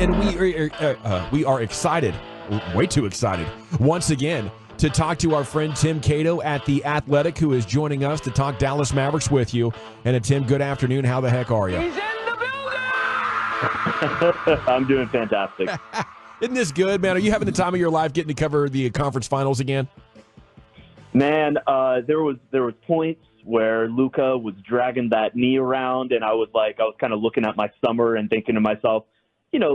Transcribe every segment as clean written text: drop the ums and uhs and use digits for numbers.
and we are excited, way too excited, once again, to talk to our friend Tim Cato at The Athletic, who is joining us to talk Dallas Mavericks with you. And Tim, good afternoon. How the heck are you? He's in the building! I'm doing fantastic. Isn't this good, man? Are you having the time of your life getting to cover the conference finals again? Man, there was points where Luka was dragging that knee around, and I was kind of looking at my summer and thinking to myself,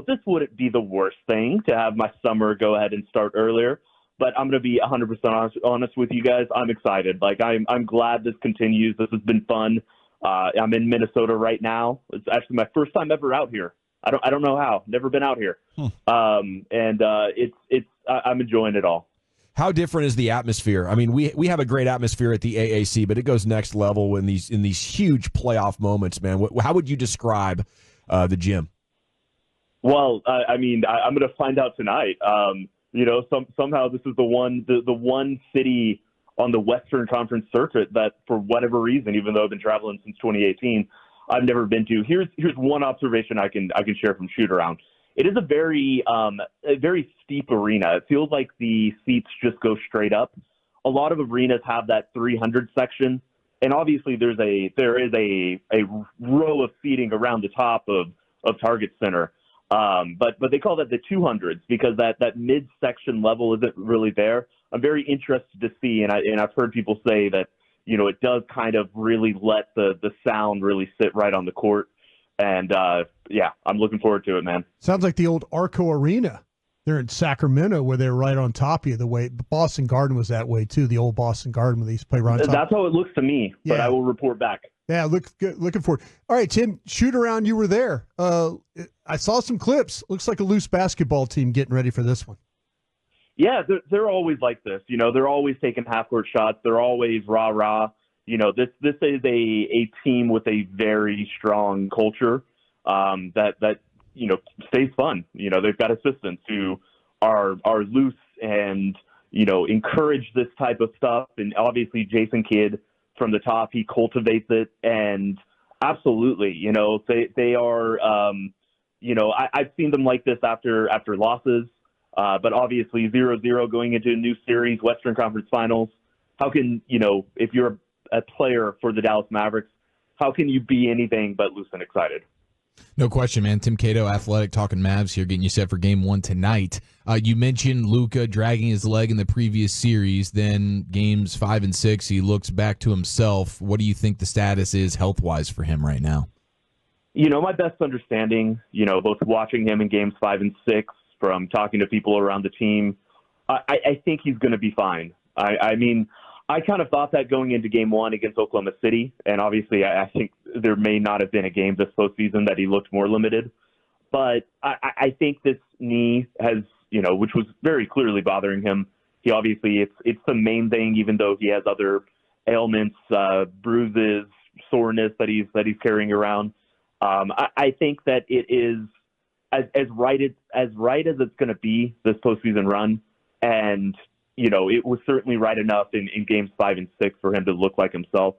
this wouldn't be the worst thing to have my summer go ahead and start earlier. But I'm going to be 100% honest with you guys. I'm excited. I'm glad this continues. This has been fun. I'm in Minnesota right now. It's actually my first time ever out here. I don't know how. Never been out here. I'm enjoying it all. How different is the atmosphere? I mean, we have a great atmosphere at the AAC, but it goes next level in these huge playoff moments, man. How would you describe the gym? Well, I'm going to find out tonight. Somehow this is the one city on the Western Conference circuit that, for whatever reason, even though I've been traveling since 2018, I've never been to. Here's one observation I can share from shoot around. It is a very steep arena. It feels like the seats just go straight up. A lot of arenas have that 300 section, and obviously there is a row of seating around the top of Target Center. But they call that the 200s because that mid-section level isn't really there. I'm very interested to see, and I've heard people say that, it does kind of really let the sound really sit right on the court. And, I'm looking forward to it, man. Sounds like the old Arco Arena there in Sacramento where they're right on top of you. The way Boston Garden was that way, too, the old Boston Garden where they used to play right on top. That's how it looks to me, but I will report back. Yeah, looking forward. All right, Tim, shoot around, you were there. I saw some clips. Looks like a loose basketball team getting ready for this one. Yeah, they're always like this. They're always taking half-court shots. They're always rah-rah. This is a team with a very strong culture that stays fun. They've got assistants who are loose and, encourage this type of stuff. And obviously Jason Kidd, from the top, he cultivates it, and absolutely, they are, I've seen them like this after losses, but obviously 0-0 going into a new series, Western Conference Finals. How can, if you're a player for the Dallas Mavericks, how can you be anything but loose and excited? No question, man. Tim Cato, Athletic, talking Mavs here, getting you set for Game 1 tonight. You mentioned Luka dragging his leg in the previous series. Then Games 5 and 6, he looks back to himself. What do you think the status is health-wise for him right now? My best understanding, both watching him in Games 5 and 6, from talking to people around the team, I think he's going to be fine. I kind of thought that going into Game 1 against Oklahoma City, and obviously I think there may not have been a game this postseason that he looked more limited. But I think this knee has, which was very clearly bothering him. He obviously, it's the main thing, even though he has other ailments, bruises, soreness that he's carrying around. I think that it is as right as it's going to be this postseason run, and it was certainly right enough in Games 5 and 6 for him to look like himself.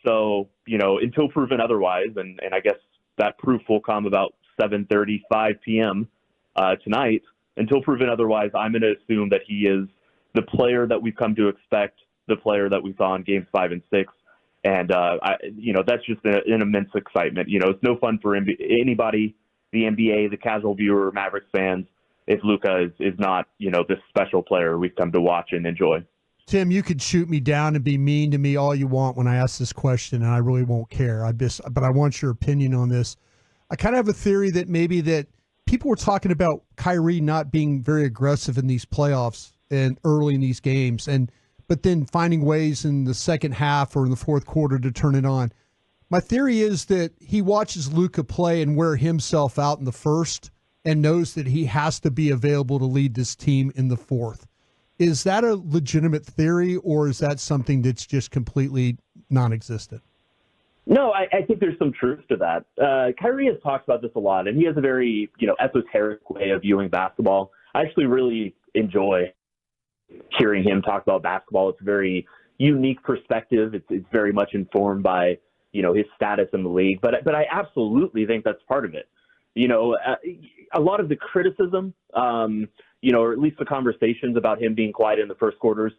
So, until proven otherwise, and I guess that proof will come about 7:35 p.m. Tonight. Until proven otherwise, I'm going to assume that he is the player that we've come to expect, the player that we saw in Games 5 and 6. And, that's just an immense excitement. It's no fun for anybody, the NBA, the casual viewer, Mavericks fans, if Luka is not, this special player we've come to watch and enjoy. Tim, you could shoot me down and be mean to me all you want when I ask this question, and I really won't care. But I want your opinion on this. I kind of have a theory that maybe that people were talking about Kyrie not being very aggressive in these playoffs and early in these games, but then finding ways in the second half or in the fourth quarter to turn it on. My theory is that he watches Luka play and wear himself out in the first and knows that he has to be available to lead this team in the fourth. Is that a legitimate theory, or is that something that's just completely non-existent? No, I think there's some truth to that. Kyrie has talked about this a lot, and he has a very, esoteric way of viewing basketball. I actually really enjoy hearing him talk about basketball. It's a very unique perspective. It's very much informed by, his status in the league. But I absolutely think that's part of it. A lot of the criticism, or at least the conversations about him being quiet in the first quarters,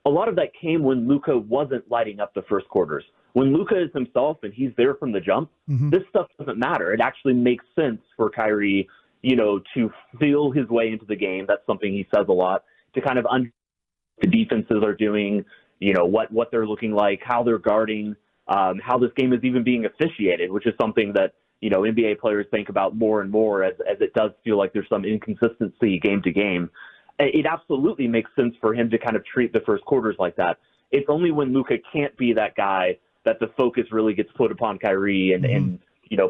a lot of that came when Luka wasn't lighting up the first quarters. When Luka is himself and he's there from the jump, this stuff doesn't matter. It actually makes sense for Kyrie, to feel his way into the game. That's something he says a lot, to kind of understand what the defenses are doing, what they're looking like, how they're guarding, how this game is even being officiated, which is something that, NBA players think about more and more as it does feel like there's some inconsistency game to game. It absolutely makes sense for him to kind of treat the first quarters like that. It's only when Luka can't be that guy that the focus really gets put upon Kyrie and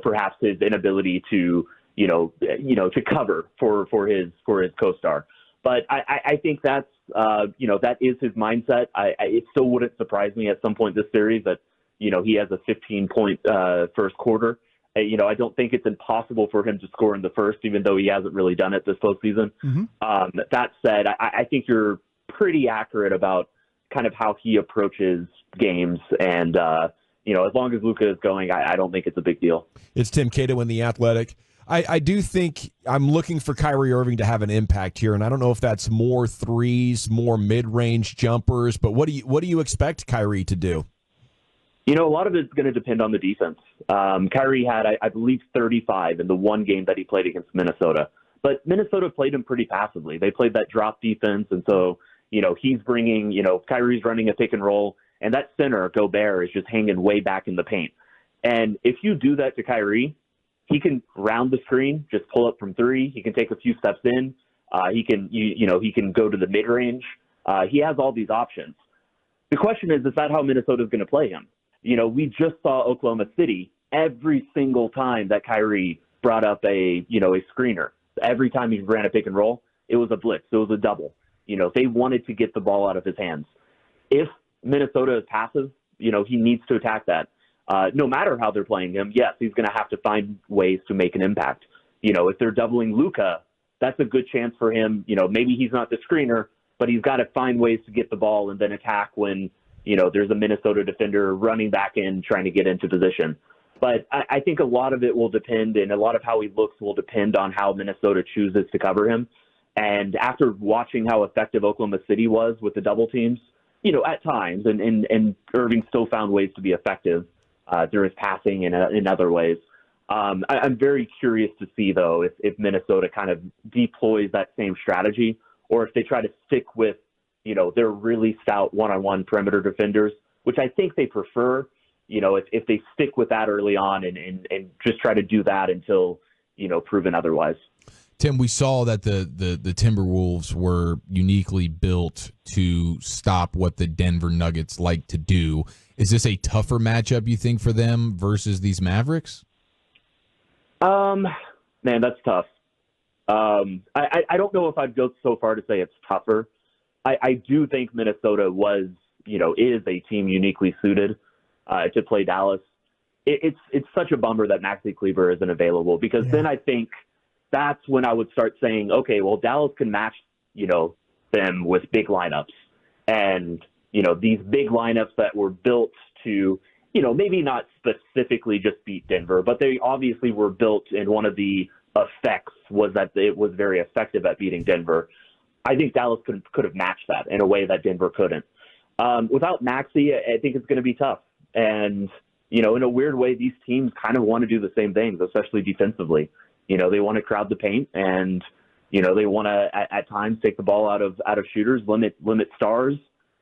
perhaps his inability to, to cover for his co-star. But I think that's, that is his mindset. It still wouldn't surprise me at some point this series that, he has a 15-point first quarter. I don't think it's impossible for him to score in the first, even though he hasn't really done it this postseason. That said, I think you're pretty accurate about kind of how he approaches games. And, as long as Luka is going, I don't think it's a big deal. It's Tim Cato in The Athletic. I do think I'm looking for Kyrie Irving to have an impact here, and I don't know if that's more threes, more mid-range jumpers, but what do you expect Kyrie to do? A lot of it's going to depend on the defense. Kyrie had, I believe, 35 in the one game that he played against Minnesota. But Minnesota played him pretty passively. They played that drop defense, and so, he's bringing, Kyrie's running a pick and roll, and that center, Gobert, is just hanging way back in the paint. And if you do that to Kyrie, he can round the screen, just pull up from three. He can take a few steps in. He can go to the mid-range. He has all these options. The question is that how Minnesota's going to play him? We just saw Oklahoma City every single time that Kyrie brought up a screener. Every time he ran a pick and roll, it was a blitz. It was a double. They wanted to get the ball out of his hands. If Minnesota is passive, he needs to attack that. No matter how they're playing him, yes, he's going to have to find ways to make an impact. If they're doubling Luka, that's a good chance for him. Maybe he's not the screener, but he's got to find ways to get the ball and then attack when, there's a Minnesota defender running back in trying to get into position. But I think a lot of it will depend, and a lot of how he looks will depend on how Minnesota chooses to cover him. And after watching how effective Oklahoma City was with the double teams, at times, and Irving still found ways to be effective through his passing and in other ways. I'm very curious to see, though, if Minnesota kind of deploys that same strategy, or if they try to stick with, their really stout one-on-one perimeter defenders, which I think they prefer. If they stick with that early on and just try to do that until, proven otherwise. Tim, we saw that the Timberwolves were uniquely built to stop what the Denver Nuggets like to do. Is this a tougher matchup, you think, for them versus these Mavericks? Man, that's tough. I don't know if I'd go so far to say it's tougher. I do think Minnesota was, is a team uniquely suited to play Dallas. It's such a bummer that Maxi Kleber isn't available, because then I think that's when I would start saying, okay, well, Dallas can match, them with big lineups. And, these big lineups that were built to, maybe not specifically just beat Denver, but they obviously were built, and one of the effects was that it was very effective at beating Denver. I think Dallas could have matched that in a way that Denver couldn't. Without Maxey, I think it's going to be tough. And, in a weird way, these teams kind of want to do the same things, especially defensively. They want to crowd the paint, and, they want to at times take the ball out of shooters, limit stars,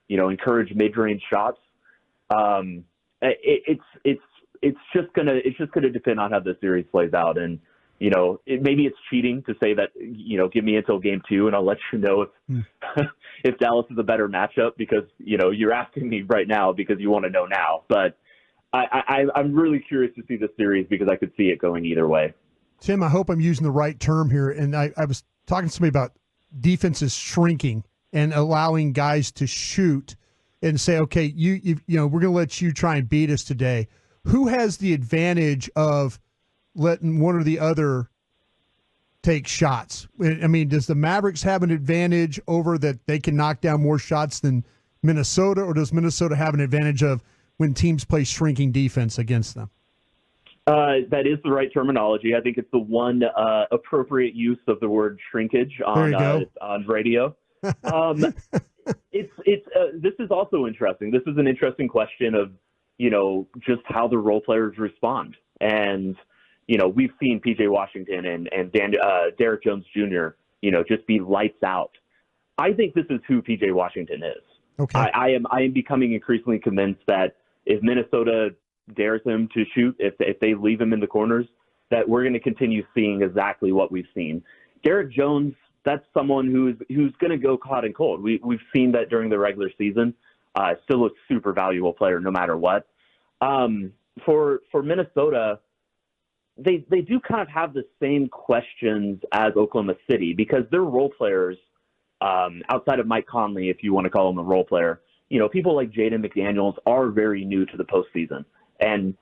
encourage mid-range shots. It's just gonna depend on how the series plays out. And, maybe it's cheating to say that, give me until game 2 and I'll let you know if Dallas is a better matchup, because, you're asking me right now because you want to know now. But I'm really curious to see this series because I could see it going either way. Tim, I hope I'm using the right term here. And I was talking to somebody about defenses shrinking and allowing guys to shoot and say, okay, we're going to let you try and beat us today. Who has the advantage of letting one or the other take shots? I mean, does the Mavericks have an advantage over that they can knock down more shots than Minnesota, or does Minnesota have an advantage of when teams play shrinking defense against them? That is the right terminology. I think it's the one appropriate use of the word shrinkage on radio. This is also interesting. This is an interesting question of, just how the role players respond. And, we've seen PJ Washington and Derek Jones Jr., just be lights out. I think this is who PJ Washington is. Okay. I am becoming increasingly convinced that if Minnesota dares him to shoot, if they leave him in the corners, that we're going to continue seeing exactly what we've seen. Derek Jones, that's someone who's going to go hot and cold. We've seen that during the regular season. Still a super valuable player no matter what. For Minnesota, they do kind of have the same questions as Oklahoma City because their role players, outside of Mike Conley, if you want to call him a role player, people like Jaden McDaniels are very new to the postseason. And,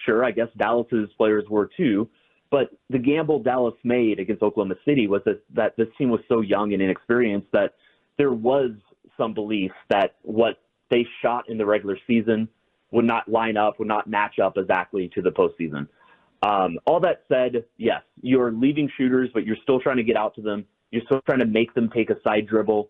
sure, I guess Dallas's players were too, but the gamble Dallas made against Oklahoma City was that this team was so young and inexperienced that there was some belief that what they shot in the regular season would not line up, would not match up exactly to the postseason. All that said, yes, you're leaving shooters, but you're still trying to get out to them. You're still trying to make them take a side dribble,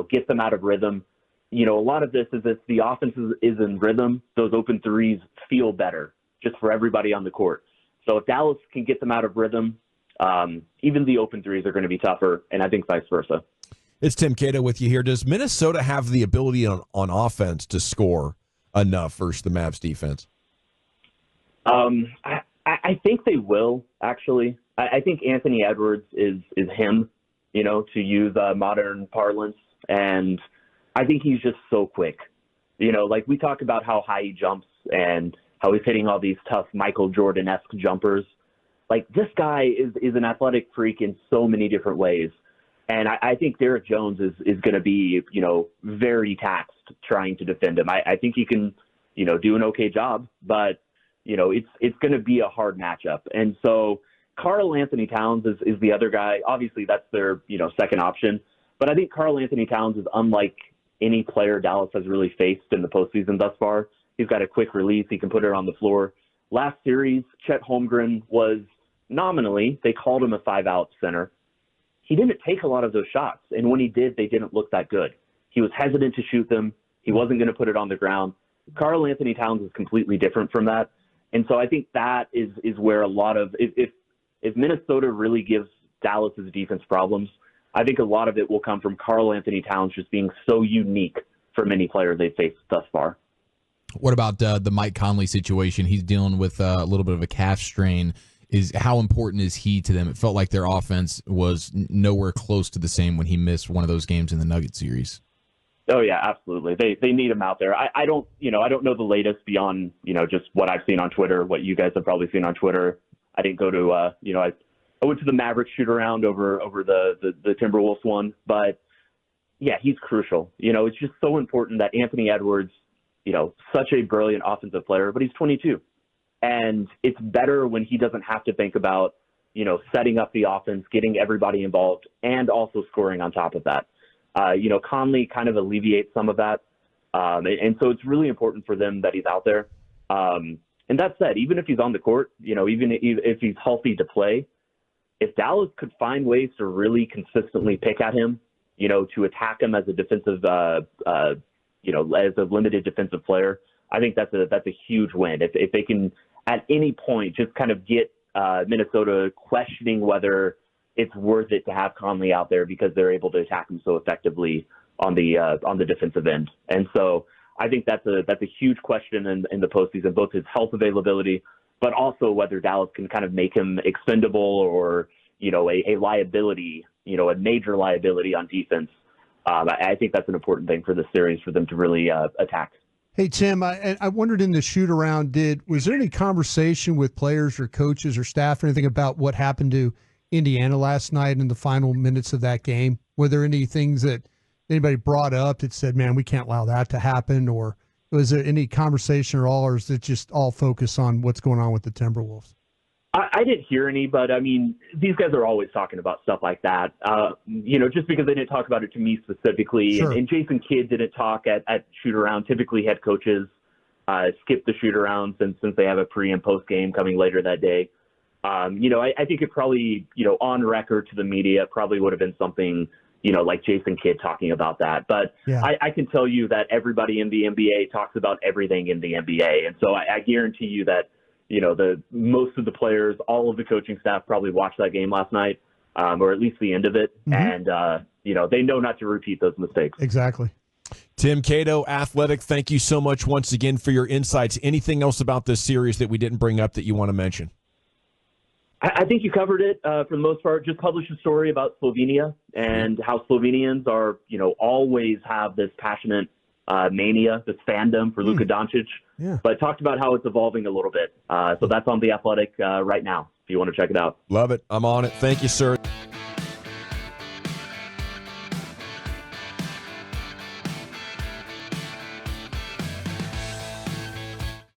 get them out of rhythm. A lot of this is if the offense is in rhythm, those open threes feel better just for everybody on the court. So if Dallas can get them out of rhythm, even the open threes are going to be tougher, and I think vice versa. It's Tim Cato with you here. Does Minnesota have the ability on offense to score enough versus the Mavs defense? I think they will, actually. I think Anthony Edwards is him, to use modern parlance, and I think he's just so quick. Like we talk about how high he jumps and how he's hitting all these tough Michael Jordan-esque jumpers. Like this guy is an athletic freak in so many different ways. And I think Derek Jones is going to be, very taxed trying to defend him. I think he can, do an okay job, but, it's going to be a hard matchup. And so Karl Anthony Towns is the other guy. Obviously, that's their, second option. But I think Karl Anthony Towns is unlike any player Dallas has really faced in the postseason thus far. He's got a quick release. He can put it on the floor. Last series, Chet Holmgren was nominally, they called him a 5-out center. He didn't take a lot of those shots. And when he did, they didn't look that good. He was hesitant to shoot them. He wasn't going to put it on the ground. Karl Anthony Towns is completely different from that. And so I think that is where a lot of, if Minnesota really gives Dallas's defense problems, I think a lot of it will come from Karl Anthony Towns just being so unique from any player they've faced thus far. What about the Mike Conley situation? He's dealing with a little bit of a calf strain. How important is he to them? It felt like their offense was nowhere close to the same when he missed one of those games in the Nuggets series. Oh yeah, absolutely. They need him out there. I don't know the latest beyond, just what I've seen on Twitter, what you guys have probably seen on Twitter. I didn't go to, I went to the Mavericks shoot around over the Timberwolves one, but yeah, he's crucial. It's just so important that Anthony Edwards, such a brilliant offensive player, but he's 22. And it's better when he doesn't have to think about, setting up the offense, getting everybody involved, and also scoring on top of that. Conley kind of alleviates some of that. And so it's really important for them that he's out there. And that said, even if he's on the court, even if he's healthy to play, if Dallas could find ways to really consistently pick at him, to attack him as a defensive, as a limited defensive player, I think that's a huge win. If they can at any point just kind of get Minnesota questioning whether it's worth it to have Conley out there because they're able to attack him so effectively on the defensive end. And so I think that's a huge question in the postseason, both his health availability, but also whether Dallas can kind of make him expendable or, a liability, a major liability on defense. I think that's an important thing for this series for them to really attack. Hey, Tim, I wondered in the shoot-around, was there any conversation with players or coaches or staff or anything about what happened to Indiana last night in the final minutes of that game? Were there any things that anybody brought up that said, man, we can't allow that to happen? Or was there any conversation at all, or is it just all focus on what's going on with the Timberwolves? I didn't hear any, but I mean, these guys are always talking about stuff like that. Just because they didn't talk about it to me specifically, Sure. and Jason Kidd didn't talk at shoot around. Typically, head coaches, skip the shoot around since they have a pre and post game coming later that day. I think it probably, on record to the media, probably would have been something, like Jason Kidd talking about that. But yeah. I can tell you that everybody in the NBA talks about everything in the NBA. And so I guarantee you that, most of the players, all of the coaching staff probably watched that game last night, or at least the end of it. Mm-hmm. And, they know not to repeat those mistakes. Exactly. Tim Cato, Athletic, thank you so much once again for your insights. Anything else about this series that we didn't bring up that you want to mention? I think you covered it for the most part. Just published a story about Slovenia and how Slovenians are, always have this passionate mania, this fandom for Luka Doncic. Yeah. But talked about how it's evolving a little bit. So that's on The Athletic right now, if you want to check it out. Love it. I'm on it. Thank you, sir.